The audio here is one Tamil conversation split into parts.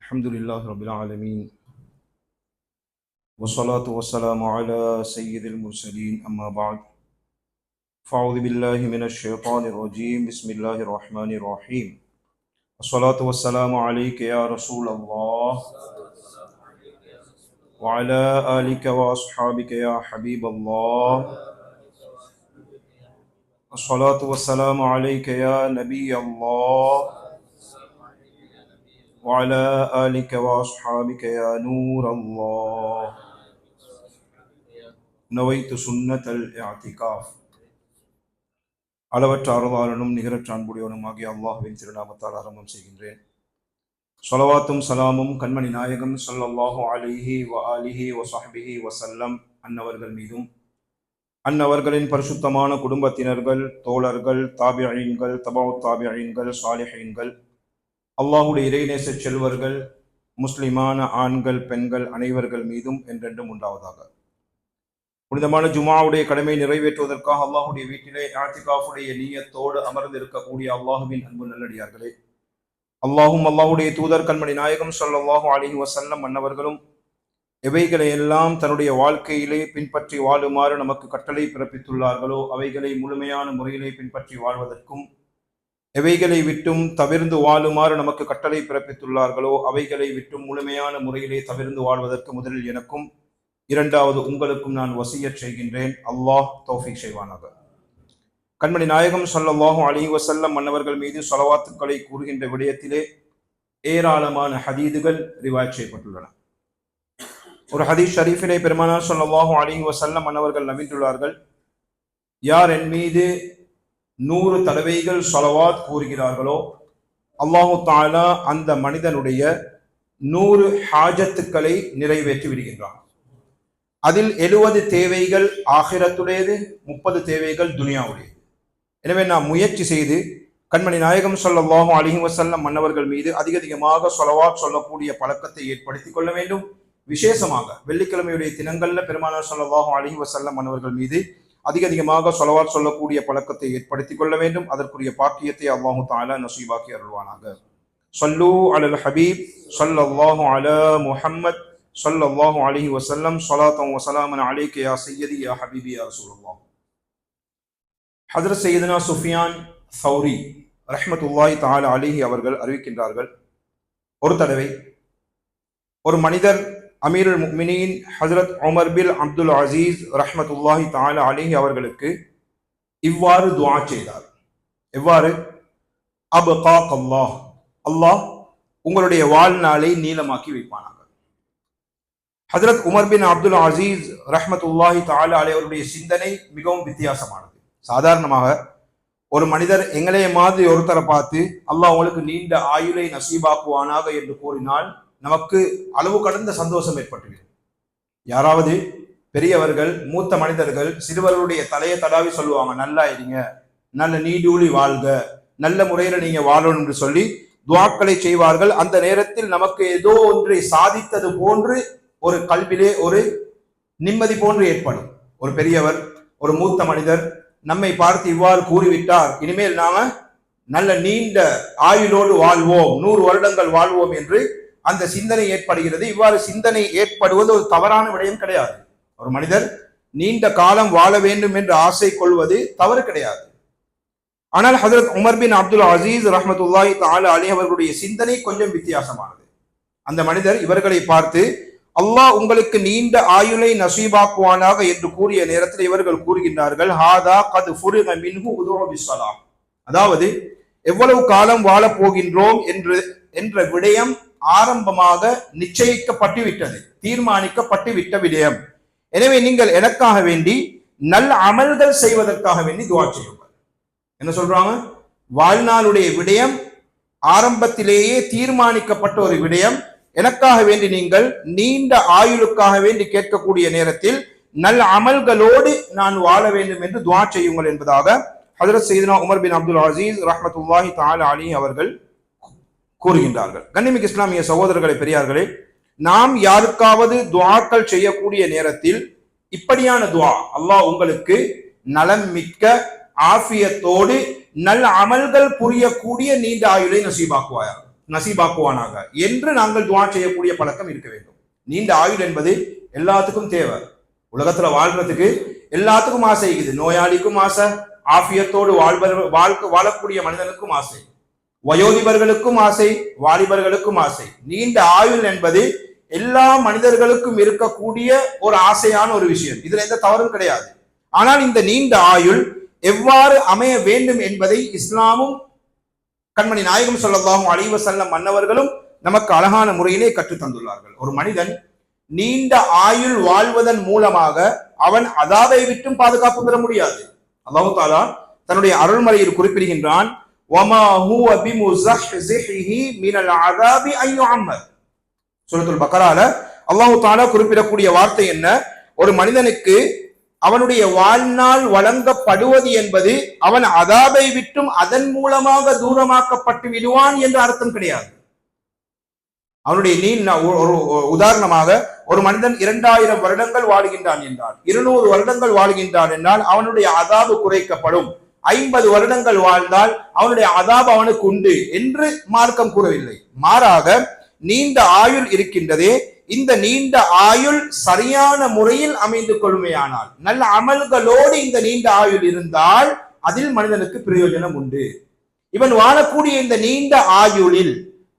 الحمد لله رب العالمين والصلاة والسلام على سيد المرسلين أما بعد فأعوذ بالله من الشيطان الرجيم بسم الله الرحمن الرحيم الصلاة والسلام عليك يا رسول الله وعلى آلك وأصحابك يا حبيب الله الصلاة والسلام عليك يا نبي الله وعلى آلك وأصحابك يا نور الله نويت سنة الاعتكاف அளவற்ற அருளாளனும் நிகரற்ற அன்புடையவனுமாகிய அல்லாஹ்வின் திருநாமத்தால் ஆரம்பம் செய்கின்றேன். ஸலவாத்தும் சலாமும் கண்மணி நாயகம் ஸல்லல்லாஹு அலைஹி வ ஆலிஹி வ ஸஹ்பிஹி வஸல்லம் அன்னவர்கள் மீதும், அன்னவர்களின் பரிசுத்தமான குடும்பத்தினர்கள், தோழர்கள், தாபியீன்கள், தபவுத் தாபியீன்கள், சாலிஹீன்கள், அல்லாஹ்வுடைய இறைநேச செல்வர்கள், முஸ்லிமான ஆண்கள், பெண்கள் அனைவர்கள் மீதும் என்றென்றும் உண்டாவதாக. புனிதமான ஜுமாவுடைய கடமை நிறைவேற்றுவதற்காக அல்லாஹுடைய வீட்டிலே இஅ்திகாஃபுடைய நியத்தோடு அமர்ந்து இருக்கக்கூடிய அல்லாஹுவின் அன்பு நல்லடியார்களே, அல்லாஹுடைய தூதர் கண்மணி நாயகம் ஸல்லல்லாஹு அலைஹி வஸல்லம் அன்னவர்களும் எவைகளை எல்லாம் தன்னுடைய வாழ்க்கையிலே பின்பற்றி வாழுமாறு நமக்கு கட்டளை பிறப்பித்துள்ளார்களோ அவைகளை முழுமையான முறையிலே பின்பற்றி வாழ்வதற்கும், எவைகளை விட்டும் தவிர்ந்து வாழுமாறு நமக்கு கட்டளை பிறப்பித்துள்ளார்களோ அவைகளை விட்டும் முழுமையான முறையிலே தவிர்ந்து வாழ்வதற்கு முதலில் எனக்கும், இரண்டாவது உங்களுக்கும் நான் வசியத் செய்கின்றேன். அல்லாஹ் தௌஃபீக் செய்வானாக. கண்மணி நாயகம் ஸல்லல்லாஹு அலைஹி வஸல்லம் மன்னவர்கள் மீது ஸலவாத்துக்களை கூறுகின்ற விடயத்திலே ஏராளமான ஹதீதுகள் ரிவாயத் செய்யப்பட்டுள்ளன. ஒரு ஹதீஸ் ஷரீஃபிலே பெருமானார் ஸல்லல்லாஹு அலைஹி வஸல்லம் மன்னவர்கள் நபித்துள்ளார்கள், யார் என் மீது 100 தடவைகள் ஸலவாத் கூறுகிறார்களோ அல்லாஹு தஆலா அந்த மனிதனுடைய 100 ஹாஜத்துக்களை நிறைவேற்றி விடுகின்றான். அதில் 70 தேவைகள் ஆகிரத்துடையது, 30 தேவைகள் துனியாவுடையது. எனவே நாம் முயற்சி செய்து கண்மணி நாயகம் ஸல்லல்லாஹு அலைஹி வஸல்லம் மன்னவர்கள் மீது அதிகமாக ஸலவாத் சொல்லக்கூடிய பழக்கத்தை ஏற்படுத்திக் கொள்ள வேண்டும். விசேஷமாக வெள்ளிக்கிழமையுடைய தினங்கள்ல பெருமானார் ஸல்லல்லாஹு அலைஹி வஸல்லம் மன்னவர்கள் மீது அதிகமாக ஸலவாத் சொல்லக்கூடிய பழக்கத்தை ஏற்படுத்திக் கொள்ள வேண்டும். அதற்குரிய பாக்கியத்தை அல்லாஹு தஆலா நசீபாக்கி அருள்வானாக. ஸல்லூ அலல் ஹபீப் ஸல்லல்லாஹு அலா முஹம்மத் ஸல்லல்லாஹு அலைஹி வஸல்லம் ஸலாத்தன் வ ஸலாமன் அலைக யா சய்யதி யா ஹபீபி யா ரசூலுல்லாஹ். ஹஜ்ரத் சய்யிதுனா சுஃபியான் ஸௌரி ரஹ்மத்துல்லாஹி தஆலா அலைஹி அவர்கள் அறிவிக்கின்றார்கள், ஒரு தடவை ஒரு மனிதர் அமீருல் முஃமினீன் ஹஜ்ரத் உமர் பின் அப்துல் அசீஸ் ரஹ்மத்துல்லாஹி தஆலா அலைஹி அவர்களுக்கு இவ்வாறு துஆ செய்தார். எவ்வாறு? அப்காக் அல்லாஹ், அல்லாஹ் உங்களுடைய வாழ்நாளை நீளமாக்கி வைப்பானாக. ஹஜ்ரத் உமர் பின் அப்துல் அசீஸ் ரஹ்மத்துல்லாஹி தஆலா அலைஹி அவருடைய சிந்தனை மிகவும் வித்தியாசமானது. சாதாரணமாக ஒரு மனிதர் எங்களைய மாதிரி ஒருத்தரை பார்த்து அல்லாஹ் உங்களுக்கு நீண்ட ஆயுளை நசீபாக்குவானாக என்று கூறினால் நமக்கு அளவு கடந்த சந்தோஷம் ஏற்பட்டுவிடும். யாராவது பெரியவர்கள், மூத்த மனிதர்கள் சிறுவர்களுடைய தலையை தடாவி சொல்லுவாங்க, நல்லா இருங்க, நல்ல நீடூழி வாழ்க, நல்ல முறையில நீங்க வாழணும் என்று சொல்லி துஆக்களை செய்வார்கள். அந்த நேரத்தில் நமக்கு ஏதோ ஒன்றை சாதித்தது போன்று ஒரு கல்விலே ஒரு நிம்மதி போன்று ஏற்படும். ஒரு பெரியவர், ஒரு மூத்த மனிதர் நம்மை பார்த்து இவ்வாறு கூறிவிட்டார், இனிமேல் நாம நல்ல நீண்ட ஆயுளோடு வாழ்வோம், 100 வருடங்கள் வாழ்வோம் என்று அந்த சிந்தனை ஏற்படுகிறது. இவ்வாறு சிந்தனை ஏற்படுவது ஒரு தவறான விடயம் கிடையாது. ஒரு மனிதர் நீண்ட காலம் வாழ வேண்டும் என்று ஆசை கொள்வது தவறு கிடையாது. ஆனால் ஹஜ்ரத் உமர் பின் அப்துல் அசீஸ் ரஹ்மத்துல்லாஹி தஆலா அலைஹி அவர்களுடைய சிந்தனை கொஞ்சம் வித்தியாசமானது. அந்த மனிதர் இவர்களை பார்த்து அல்லாஹ் உங்களுக்கு நீண்ட ஆயுளை நசீபாக்குவானாக என்று கூறிய நேரத்தில் இவர்கள் கூறுகின்றார்கள், ஹாதா கத் ஃபுரிக மின்ஹு உதுஉ பிஸ்ஸலாம், அதாவது எவ்வளவு காலம் வாழப் போகின்றோம் என்ற விடயம் ஆரம்பமாக நிச்சயிக்கப்பட்டு விட்டது, தீர்மானிக்கப்பட்டு விட்ட விடயம். எனவே நீங்கள் எனக்காக வேண்டி நல்ல அமல்கள் செய்வதற்காக வேண்டி துஆ செய்யுங்கள். என்ன சொல்றாங்க? வாழ்நாளுடைய விடயம் ஆரம்பத்திலேயே தீர்மானிக்கப்பட்ட ஒரு விடயம். எனக்காக வேண்டி நீங்கள் நீண்ட ஆயுளுக்காக வேண்டி கேட்கக்கூடிய நேரத்தில் நல்ல அமல்களோடு நான் வாழ வேண்டும் என்று துஆ செய்யுங்கள் என்பதாக ஹஜ்ரத் சய்யிதுனா உமர் பின் அப்துல் அசீஸ் ரஹ்மத்துல்லாஹி தஆலா அலைஹி அவர்கள் கூறுகின்றார்கள். கண்ணியமிக்க இஸ்லாமிய சகோதரர்களே, பெரியார்களே, நாம் யாருக்காவது துஆக்கள் செய்யக்கூடிய நேரத்தில் இப்படியான துஆ, அல்லாஹ் உங்களுக்கு நலம் மிக்க ஆஃபியத்தோடு நல்ல அமல்கள் புரியக்கூடிய நீண்ட ஆயுளை நசீபாக்குவாயா, நசீபாக்குவானாக என்று நாங்கள் துஆ செய்யக்கூடிய பழக்கம் இருக்க வேண்டும். நீண்ட ஆயுள் என்பது எல்லாத்துக்கும் தேவை. உலகத்துல வாழ்றதுக்கு எல்லாத்துக்கும் ஆசை இருக்குது. நோயாளிக்கும் ஆசை, ஆஃபியத்தோடு வாழக்கூடிய மனிதனுக்கும் ஆசை, வயோதிபர்களுக்கும் ஆசை, வாலிபர்களுக்கும் ஆசை. நீண்ட ஆயுள் என்பது எல்லா மனிதர்களுக்கும் இருக்கக்கூடிய ஒரு ஆசையான ஒரு விஷயம். இதுல எந்த தவறும் கிடையாது. ஆனால் இந்த நீண்ட ஆயுள் எவ்வாறு அமைய வேண்டும் என்பதை இஸ்லாமும் கண்மணி நாயகம் ஸல்லல்லாஹு அலைஹி வஸல்லம் மன்னவர்களும் நமக்கு அழகான முறையிலே கற்றுத் தந்துள்ளார்கள். ஒரு மனிதன் நீண்ட ஆயுள் வாழ்வதன் மூலமாக அவன் அதாபை விட்டும் பாதுகாப்பு பெற முடியாது. அல்லாஹ் தஆலா தன்னுடைய அருள்மறையில் குறிப்பிடுகின்றான், வமா ஹுவ பிமுஸஹ்ஸிஹி மினல் அஸாபி அய்யுஅம்மர். சூரத்துல் பக்ரால அல்லாஹ் தஆலா குறிப்பிடக்கூடிய வார்த்தை என்ன? ஒரு மனிதனுக்கு அவனுடைய வாழ்நாள் வழங்கப்படுவது என்பது அவன் அதாபை விட்டும் அதன் மூலமாக தூரமாக்கப்பட்டு விடுவான் என்று அர்த்தம் கிடையாது. அவனுடைய உதாரணமாக ஒரு மனிதன் 2000 வருடங்கள் வாழ்கின்றான் என்றால், 200 வருடங்கள் வாழ்கின்றான் என்றால் அவனுடைய அதாபு குறைக்கப்படும். 50 வருடங்கள் வாழ்ந்தால் அவனுடைய அதாபு அவனுக்கு உண்டு என்று மார்க்கம் கூறவில்லை. மாறாக நீண்ட ஆயுள் இருக்கின்றதே, இந்த நீண்ட ஆயுள் சரியான முறையில் அமைந்து கொள்மையானால், நல்ல அமல்களோடு இந்த நீண்ட ஆயுள் இருந்தால் அதில் மனிதனுக்கு பிரயோஜனம் உண்டு. இவன் வாழக்கூடிய இந்த நீண்ட ஆயுளில்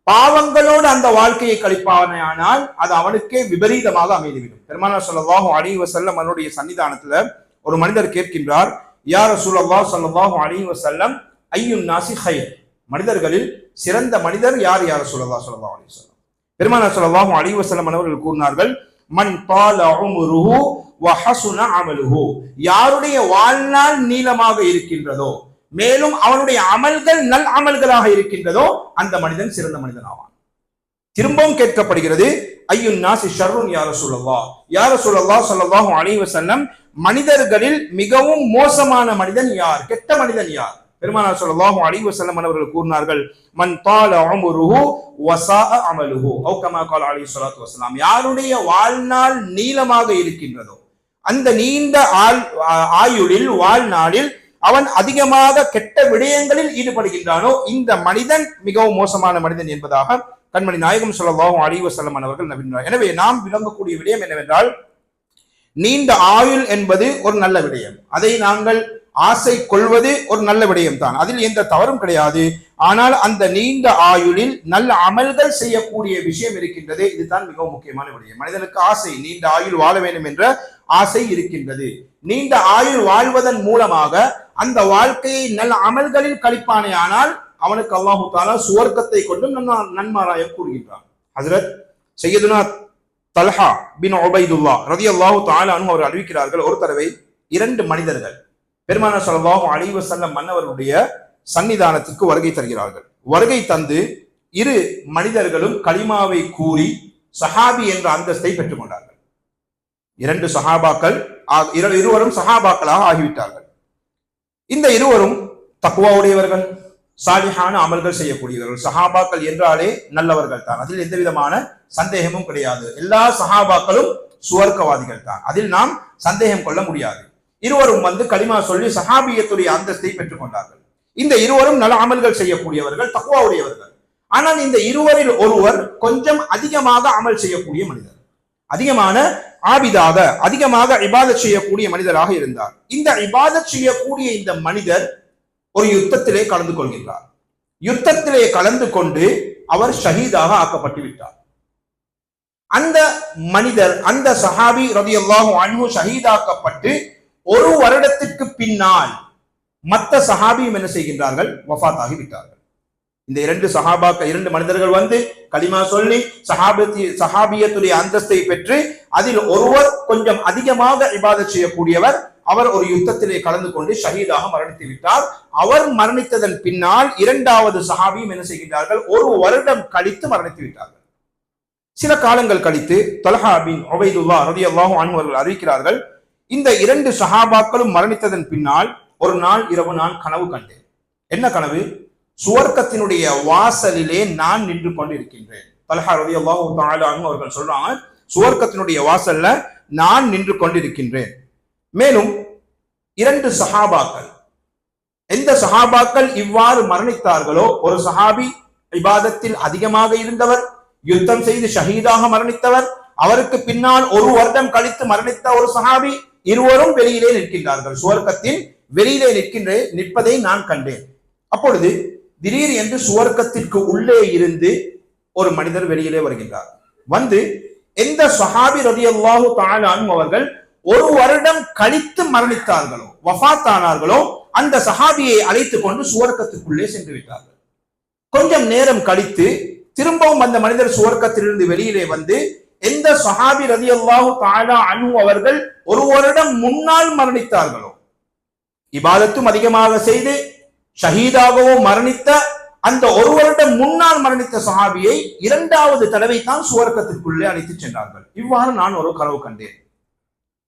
பாவங்களோடு அந்த வாழ்க்கையை கழிப்பானால் அது அவனுக்கே விபரீதமாக அமைந்துவிடும். பெருமானார் ஸல்லல்லாஹு அலைஹி வஸல்லம் அவருடைய சன்னிதானத்துல ஒரு மனிதர் கேட்கின்றார், யா ரசூலல்லாஹ் ஸல்லல்லாஹு அலைஹி வஸல்லம் ஐயுன் நாஸி கைர், மனிதர்களில் சிறந்த மனிதர் யார் யா ரசூலல்லாஹ் ஸல்லல்லாஹு அலைஹி வஸல்லம்? பெருமானார் ஸல்லல்லாஹு அலைஹி வஸல்லம் அவர்கள் கூறினார்கள், மன் தால உம்ருஹு வ ஹஸுன அமலுஹு, யாருடைய வாழ்நாள் நீளமாக இருக்கின்றதோ மேலும் அவனுடைய அமல்கள் நல் அமல்களாக இருக்கின்றதோ அந்த மனிதன் சிறந்த மனிதன் ஆவான். திரும்பவும் கேட்கப்படுகிறது, ஐயுன் நாஸி ஷர்ருன் யா ரசூலல்லாஹ், யா ரசூலல்லாஹ் ஸல்லல்லாஹு அலைஹி வஸல்லம் மனிதர்களில் மிகவும் மோசமான மனிதன் யார், கெட்ட மனிதன் யார்? பெருமானார் ஸல்லல்லாஹு அலைஹி வஸல்லம் அவர்கள் கூறினார்கள், மன் தால உம்ருஹு வ ஸாஅ அமலுஹு அவ் கமா கால அலைஹி ஸலாத்து வஸலாம், யாருடைய வாழ்நாள் நீளமாக இருக்கின்றதோ அந்த நீண்ட ஆயுளில் வாழ்நாளில் அவன் அதிகமாக கெட்ட விடயங்களில் ஈடுபடுகின்றானோ இந்த மனிதன் மிகவும் மோசமான மனிதன் என்பதாக கண்மணி நாயகம் ஸல்லல்லாஹு அலைஹி வஸல்லம் அவர்கள் நபினார். எனவே நாம் விளங்கக்கூடிய விடயம் என்னவென்றால், நீண்ட ஆயுள் என்பது ஒரு நல்ல விடயம். அதை நாங்கள் ஆசை கொள்வது ஒரு நல்ல விடயம் தான், அதில் எந்த தவறும் கிடையாது. ஆனால் அந்த நீண்ட ஆயுளில் நல்ல அமல்கள் செய்யக்கூடிய விஷயம் இருக்கின்றது, இதுதான் மிகவும் முக்கியமான விடயம். மனிதனுக்கு ஆசை, நீண்ட ஆயுள் வாழ வேண்டும் என்ற ஆசை இருக்கின்றது. நீண்ட ஆயுள் வாழ்வதன் மூலமாக அந்த வாழ்க்கையை நல்ல அமல்களில் கழிப்பானே ஆனால் அவனுக்கு அல்லாஹு தஆலா சுவர்க்கத்தை கொண்டு நன்மாராயம் கூறுகின்றான். ஹஜ்ரத் சையதுனா தல்ஹா பின் உபைதுல்லாஹ் ரலியல்லாஹு தஆலா அன்ஹு அவர் அறிவிக்கிறார்கள், ஒரு தடவை 2 மனிதர்கள் பெருமானார் ஸல்லல்லாஹு அலைஹி வஸல்லம் மன்னவருடைய சன்னிதானத்திற்கு வருகை தருகிறார்கள். வருகை தந்து 2 மனிதர்களும் கலிமாவை கூறி சஹாபி என்ற அந்தஸ்தை பெற்றுக் கொண்டார்கள். 2 சஹாபாக்கள், இருவரும் சஹாபாக்களாக ஆகிவிட்டார்கள். இந்த இருவரும் தக்வாவுடையவர்கள், சாலிஹான அமல்கள் செய்யக்கூடியவர்கள். சஹாபாக்கள் என்றாலே நல்லவர்கள் தான், அதில் எந்த விதமான சந்தேகமும் கிடையாது. எல்லா சஹாபாக்களும் சுவர்க்கவாதிகள் தான், அதில் நாம் சந்தேகம் கொள்ள முடியாது. இருவரும் வந்து கலிமா சொல்லி சஹாபியத்துடைய அந்தஸ்தை பெற்றுக் கொண்டார்கள். இந்த இருவரும் நல்ல அமல்கள் செய்யக்கூடியவர்கள், தக்வாவுடையவர்கள். ஆனால் இந்த இருவரில் ஒருவர் கொஞ்சம் அதிகமாக அமல் செய்யக்கூடிய மனிதர், அதிகமான ஆபிதாக, அதிகமாக இபாதத் செய்யக்கூடிய மனிதராக இருந்தார். இந்த இபாதத் செய்யக்கூடிய இந்த மனிதர் ஒரு யுத்தத்திலே கலந்து கொள்கின்றார். யுத்தத்திலே கலந்து கொண்டு அவர் ஷஹீதாக ஆக்கப்பட்டு விட்டார். அந்த மனிதர், அந்த சஹாபி ரலியல்லாஹு அன்ஹு ஷஹீதாக்கப்பட்டு 1 வருடத்திற்கு பின்னால் மற்ற சஹாபியும் என்ன செய்கின்றார்கள், வஃபாத் ஆகி விட்டார்கள். இந்த 2 மனிதர்கள் வந்து கலிமா சொல்லி சஹாபியத்துடைய அந்தஸ்தை பெற்று அதில் ஒருவர் கொஞ்சம் அதிகமாக இபாதத் செய்யக்கூடியவர், அவர் ஒரு யுத்தத்திலே கலந்து கொண்டு ஷஹீதாக மரணித்து விட்டார். அவர் மரணித்ததன் பின்னால் 2வது சஹாபியும் என்ன செய்கின்றார்கள், 1 வருடம் கழித்து மரணித்து விட்டார்கள். சில காலங்கள் கழித்து தல்ஹா பின் உபைதுல்லாஹ் ரலியல்லாஹு அன்ஹு அவர்கள் அறிவிக்கிறார்கள், இந்த 2 சஹாபாக்களும் மரணித்ததன் பின்னால் ஒரு நாள் இரவு நான் கனவு கண்டேன். என்ன கனவு? சுவர்க்கத்தினுடைய வாசலிலே நான் நின்று கொண்டு இருக்கின்றேன். தல்ஹா ரலியல்லாஹு தஆலா அன்ஹு அவர்கள் சொல்றாங்க, சுவர்க்கத்தினுடைய வாசல்ல நான் நின்று கொண்டிருக்கின்றேன். மேலும் 2 சஹாபாக்கள், எந்த சஹாபாக்கள் இவ்வாறு மரணித்தார்களோ, ஒரு சஹாபி இபாதத்தில் அதிகமாக இருந்தவர், யுத்தம் செய்து ஷஹீதாக மரணித்தவர், அவருக்கு பின்னால் ஒரு வருடம் கழித்து மரணித்த ஒரு சஹாபி, இருவரும் வெளியிலே நிற்கின்றார்கள். சுவர்க்கத்தின் வெளியிலே நிற்பதை நான் கண்டேன். அப்பொழுது திடீர் என்று சுவர்க்கத்திற்கு உள்ளே இருந்து ஒரு மனிதர் வெளியிலே வருகின்றார். வந்து எந்த சஹாபி ரலியல்லாஹு தஆலா அன்ஹு அவர்கள் ஒரு வருடம் கழித்து மரணித்தார்களோ, வஃபாத்தானார்களோ, அந்த சஹாபியை அழைத்துக் கொண்டு சுவர்க்கத்துக்குள்ளே சென்று விட்டார்கள். கொஞ்சம் நேரம் கழித்து திரும்பவும் அந்த மனிதர் சுவர்க்கத்திலிருந்து வெளியிலே வந்து எந்த சஹாபி ரலியல்லாஹு தஆலா அன்ஹு அவர்கள் ஒரு வருடம் முன்னால் மரணித்தார்களோ, இபாதத்தும் அதிகமாக செய்து ஷஹீதாகவும் மரணித்த அந்த ஒரு வருடம் முன்னால் மரணித்த சஹாபியை இரண்டாவது தடவை தான் சுவர்க்கத்திற்குள்ளே அழைத்து சென்றார்கள். இவ்வாறு நான் ஒரு கனவு கண்டேன்.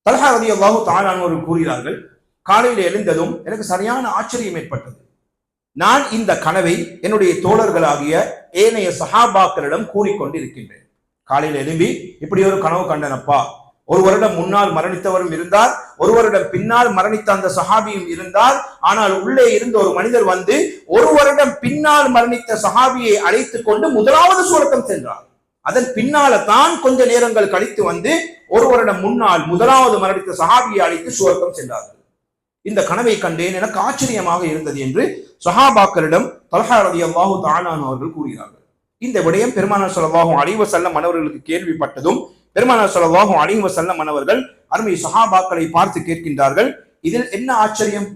தல்ஹா ரலியல்லாஹு தஆலா அன்ஹு கூறுகிறார்கள், காலையில் எழுந்ததும் எனக்கு சரியான ஆச்சரியம் ஏற்பட்டது. நான் இந்த கனவை என்னுடைய தோழர்களாகிய ஏனைய சஹாபாக்களிடம் கூறிக்கொண்டிருக்கின்றேன். காலையில் எழும்பி இப்படி ஒரு கனவு கண்டனப்பா, ஒரு வருடம் முன்னால் மரணித்தவரும் இருந்தார், ஒரு வருடம் பின்னால் மரணித்த அந்த சஹாபியும் இருந்தார். ஆனால் உள்ளே இருந்த ஒரு மனிதர் வந்து ஒரு வருடம் பின்னால் மரணித்த சஹாபியை அழைத்துக் கொண்டு முதலாவது சுவர்க்கம் சென்றார். அதன் பின்னால தான் கொஞ்ச நேரங்கள் கழித்து வந்து ஒரு வருடம் முன்னால் முதலாவது மரணித்த சஹாபியை அழைத்து சுவர்க்கம் சென்றார்கள். இந்த கனவை கண்டேன், எனக்கு ஆச்சரியமாக இருந்தது என்று சஹாபாக்களிடம் தல்ஹா ரலியல்லாஹு தஆலா அன்ஹு அவர்கள் கூறுகிறார்கள். இந்த விடயம் பெருமானார் ஸல்லல்லாஹு அலைஹி வஸல்லம் அவர்களுக்கு கேள்விப்பட்டதும் பெருமானார் ஸல்லல்லாஹு அலைஹி வஸல்லம் அவர்கள் அருமை சஹாபாக்களை பார்த்து கேட்கின்றார்கள், இதில் என்ன ஆச்சரியம்